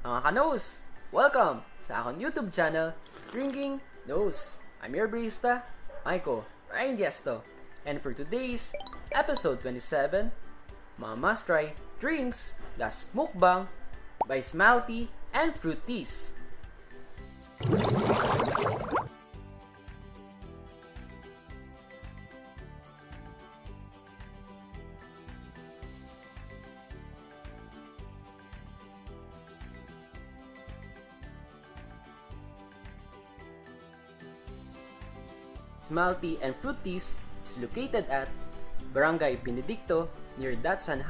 Mga ka-nose! Welcome sa akong YouTube channel, Drinking Nose. I'm your barista, Maiko Ryan Diesto. And for today's episode 27, mga must-try drinks plus mukbang by Milktea and Fruities. Milktea and Fruities is located at Barangay Benedicto near Datsan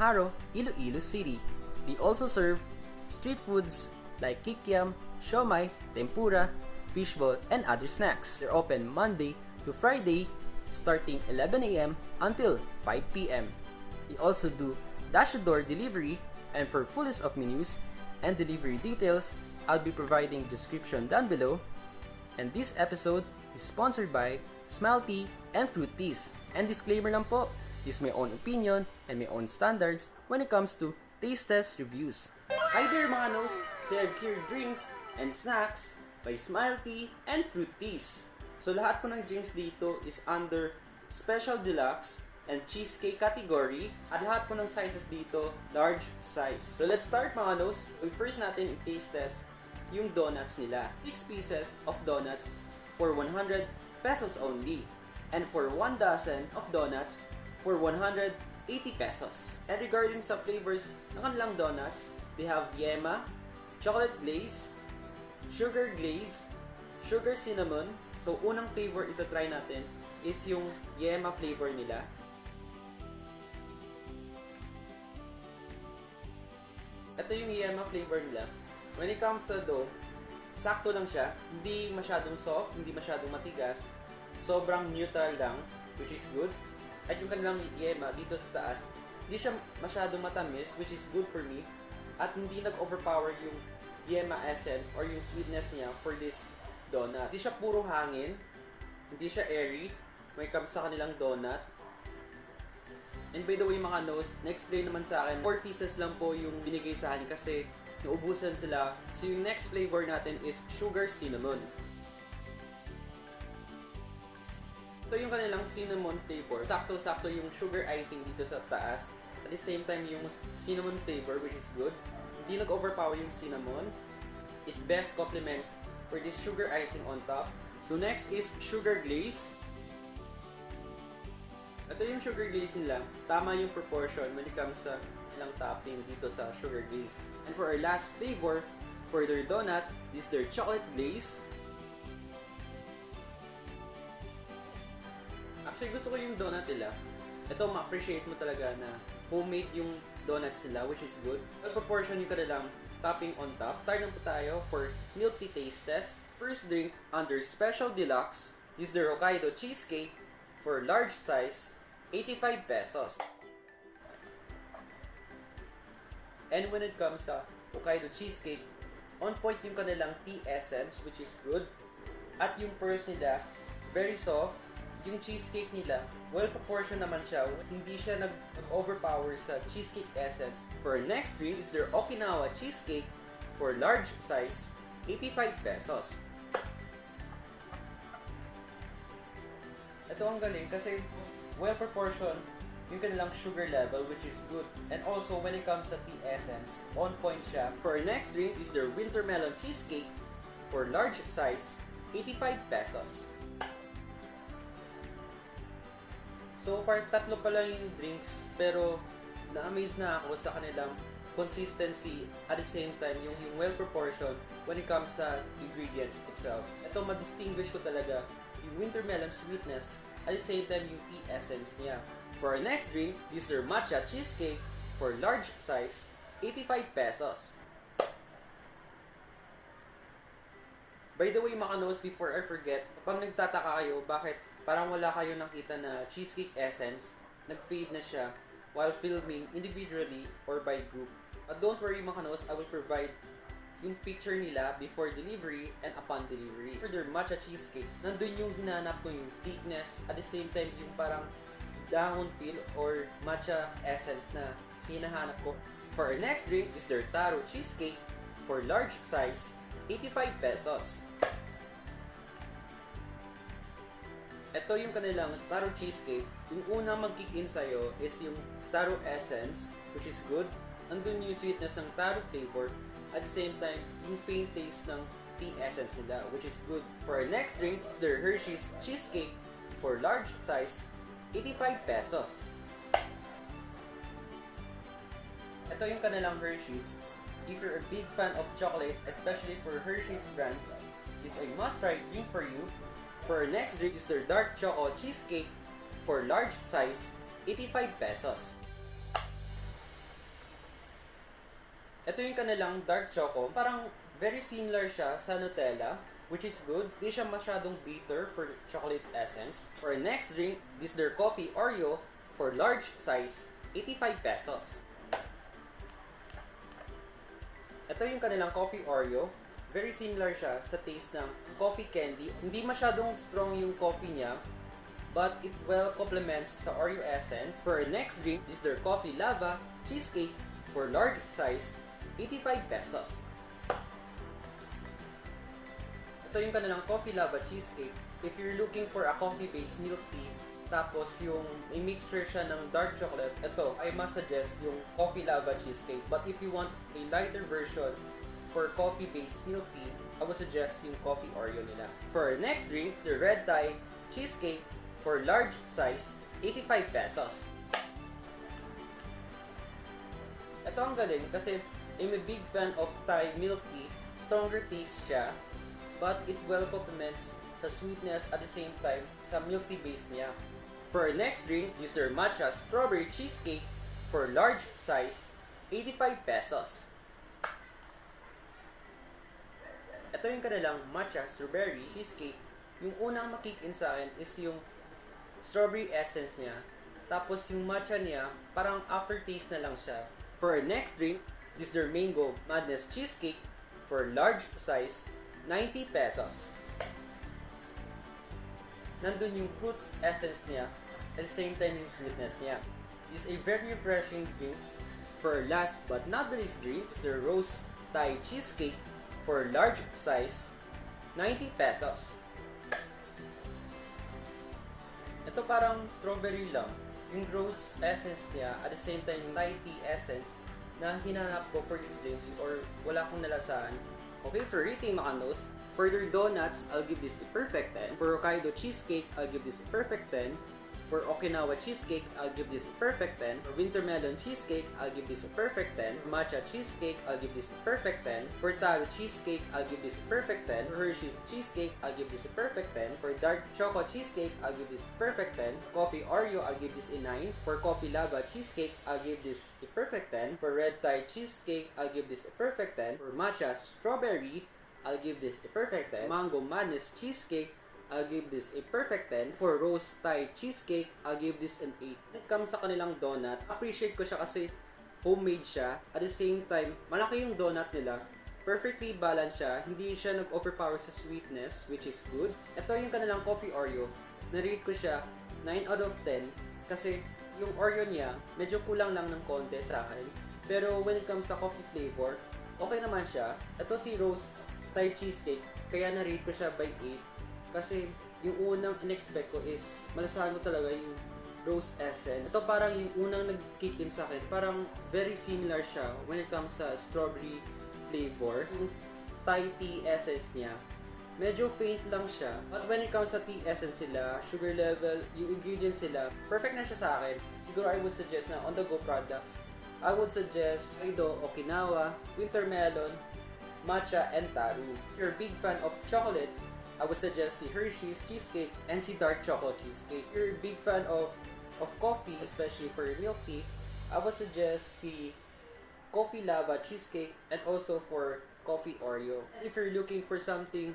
Iloilo City. They also serve street foods like kikiam, Siomai, tempura, fishball, and other snacks. They're open Monday to Friday starting 11 a.m. until 5 p.m. They also do dash-to-door delivery, and for full list of menus and delivery details, I'll be providing description down below. And this episode is sponsored by Milktea and Fruities. And disclaimer lang po, this is my own opinion and my own standards when it comes to taste test reviews. Hi there mga nose! So I have here drinks and snacks by Milktea and Fruities. So lahat po ng drinks dito is under Special Deluxe and Cheesecake category, at lahat po ng sizes dito, large size. So let's start mga nose. First natin i-taste test yung donuts nila. 6 pieces of donuts for 100 pesos only. And for 1 dozen of donuts for 180 pesos. And regarding sa flavors ng kanilang donuts, they have yema, chocolate glaze, sugar glaze, sugar cinnamon. So unang flavor ito try natin is yung yema flavor nila. Ito yung yema flavor nila. When it comes to dough, sakto lang siya, hindi masyadong soft, hindi masyadong matigas, sobrang neutral lang, which is good. At yung kanilang yema dito sa taas, hindi siya masyadong matamis, which is good for me. At hindi nag-overpower yung yema essence or yung sweetness niya for this donut. Hindi siya puro hangin, hindi siya airy when it comes sa kanilang donut. And by the way mga nose, na-explain naman sa akin, 4 pieces lang po yung binigay sa akin kasi naubusan sila. So yung next flavor natin is sugar cinnamon. Ito yung kanilang cinnamon flavor. Sakto-sakto yung sugar icing dito sa taas. At the same time yung cinnamon flavor, which is good. Hindi nag-overpower yung cinnamon. It best complements for this sugar icing on top. So next is sugar glaze. Ito yung sugar glaze nila. Tama yung proportion when it comes sa lang topping dito sa sugar glaze. And for our last flavor, for their donut, this is their chocolate glaze. Actually, gusto ko yung donut nila. Ito, ma-appreciate mo talaga na homemade yung donuts nila, which is good. At proportion yung kanilang topping on top. Start na po tayo for milk tea taste test. First drink under Special Deluxe is the Hokkaido Cheesecake for large size, 85 pesos. And when it comes sa Hokkaido Cheesecake, on point yung kanilang tea essence, which is good. At yung pearls nila, very soft. Yung cheesecake nila, well proportioned naman siya. Hindi siya nag-overpower sa cheesecake essence. For next drink is their Okinawa Cheesecake for large size, 85 pesos. Ito ang galing kasi well proportioned yung kanilang sugar level, which is good. And also, when it comes sa tea essence, on point siya. For our next drink is their Wintermelon Cheesecake for large size, 85 pesos. So far, tatlo pa lang yung drinks, pero na-amaze na ako sa kanilang consistency at the same time yung well proportioned when it comes sa ingredients itself. Ito, ma-distinguish ko talaga yung Wintermelon sweetness at the same time yung tea essence niya. For our next drink, this is their Matcha Cheesecake for large size, 85 pesos. By the way mga nose, before I forget, kapag nagtataka kayo bakit parang wala kayo nakita na cheesecake essence, nag-fade na siya while filming individually or by group. But don't worry mga nose, I will provide yung picture nila before delivery and upon delivery. For their Matcha Cheesecake, nandun yung hinanap ko yung thickness at the same time yung parang dahon feel or matcha essence na hinahanap ko. For our next drink is their Taro Cheesecake for large size, 85 pesos. Ito yung kanilang Taro Cheesecake. Yung unang mag-kick in sa'yo is yung Taro Essence, which is good. Andun yung sweetness ng Taro flavor. At the same time, yung faint taste ng tea essence nila, which is good. For our next drink is their Hersheys Cheesecake for large size, 85 pesos. Ito yung kanilang Hersheys. If you're a big fan of chocolate, especially for Hersheys brand, this is a must-try drink for you. For our next drink is their Dark Choco Cheesecake for large size, 85 pesos. Ito yung kanilang Dark Choco. Parang very similar siya sa Nutella, which is good. Di siya masyadong bitter for chocolate essence. For our next drink, this is their Coffee Oreo for large size, 85 pesos. Ito yung kanilang Coffee Oreo. Very similar siya sa taste ng coffee candy. Hindi masyadong strong yung coffee niya, but it well complements sa Oreo essence. For our next drink is their Coffee Lava Cheesecake for large size, 85 pesos. Ito yung kanilang Coffee Lava Cheesecake. If you're looking for a coffee-based milk tea, tapos yung may mixture siya ng dark chocolate, ito, I must suggest yung Coffee Lava Cheesecake. But if you want a lighter version for coffee-based milk tea, I would suggest yung Coffee Oreo nila. For our next drink, the Red Thai Cheesecake for large size, 85 pesos. Ito ang galing kasi I'm a big fan of Thai milk tea. Stronger taste siya, but it well complements sa sweetness at the same time sa milk tea base niya. For our next drink, is their Matcha Strawberry Cheesecake for large size, 85 pesos. Ito yung kanilang Matcha Strawberry Cheesecake. Yung unang makick-in sa akin is yung strawberry essence niya. Tapos yung matcha niya, parang aftertaste na lang siya. For our next drink, this is their Mango Madness Cheesecake for large size, 90 pesos. Nandun yung fruit essence niya at the same time yung sweetness niya. This is a very refreshing drink. For our last but not the least drink is their Rose Thai Cheesecake for large size, 90 pesos. Ito parang strawberry lang. Yung rose essence niya at the same time yung Thai tea essence na hinanap ko for this drink or wala akong nalasahan. Okay, for rating mga nos, for their donuts, I'll give this a perfect 10. For Hokkaido Cheesecake, I'll give this a perfect 10. For Okinawa Cheesecake, I'll give this a perfect 10. For Wintermelon Cheesecake, I'll give this a perfect 10. For Matcha Cheesecake, I'll give this a perfect 10. For Taro Cheesecake, I'll give this a perfect 10. For Hersheys Cheesecake, I'll give this a perfect 10. For Dark Choco Cheesecake, I'll give this a perfect 10. Coffee Oreo, I'll give this a 9. For Coffee Lava Cheesecake, I'll give this a perfect 10. For Red Thai Cheesecake, I'll give this a perfect 10. For Matcha Strawberry, I'll give this a perfect 10. Mango Madness Cheesecake, I'll give this a perfect 10. For Rose Thai Cheesecake, I'll give this an 8. When it comes sa kanilang donut, appreciate ko siya kasi homemade siya. At the same time, malaki yung donut nila. Perfectly balanced siya. Hindi siya nag-overpower sa sweetness, which is good. Ito yung kanilang Coffee Oreo. Na-rate ko siya 9 out of 10 kasi yung Oreo niya, medyo kulang lang ng konti sa akin. Pero when it comes sa coffee flavor, okay naman siya. Ito si Rose Thai Cheesecake, kaya na-rate ko siya by 8. Kasi yung unang in-expect ko is malasahan mo talaga yung rose essence. Ito parang yung unang nag-kick in sa akin. Parang very similar siya when it comes sa strawberry flavor. Yung Thai tea essence niya, medyo faint lang siya. But when it comes sa tea essence sila, sugar level, yung ingredients sila, perfect na siya sa akin. Siguro I would suggest na on-the-go products, I would suggest Okinawa, Wintermelon, Matcha, and Taro. If you're a big fan of chocolate, I would suggest si Hersheys Cheesecake and si Dark Choco Cheesecake. If you're a big fan of coffee, especially for milk tea, I would suggest si Coffee Lava Cheesecake and also for Coffee Oreo. If you're looking for something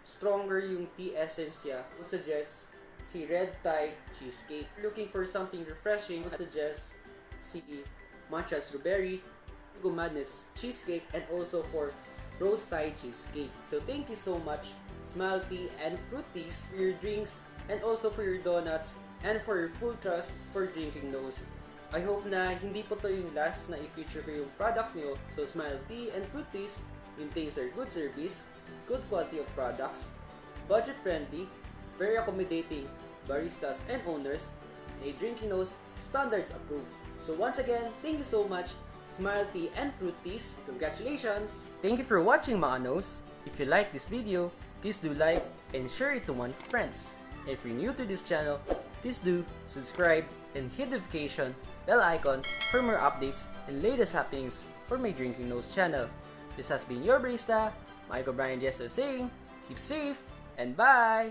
stronger yung tea essence niya, I would suggest si Red Thai Cheesecake. If you're looking for something refreshing, I would suggest si Matcha Strawberry, Mango Madness Cheesecake, and also for Rose Thai Cheesecake. So thank you so much, Smile Tea and Fruities, for your drinks and also for your donuts and for your full trust for drinking those. I hope na hindi po to yung last na i-feature ko yung products niyo. So Smile Tea and Fruities, maintains their good service, good quality of products, budget-friendly, very accommodating baristas and owners, and a drinking nose standards approved. So once again, thank you so much, Smile Tea and Fruit Teas. Congratulations! Thank you for watching, mga nos. If you like this video, please do like and share it to one friends. And if you're new to this channel, please do subscribe and hit the notification bell icon for more updates and latest happenings for my Drinking Nose channel. This has been your barista, Michael Brian Jester saying, keep safe and bye!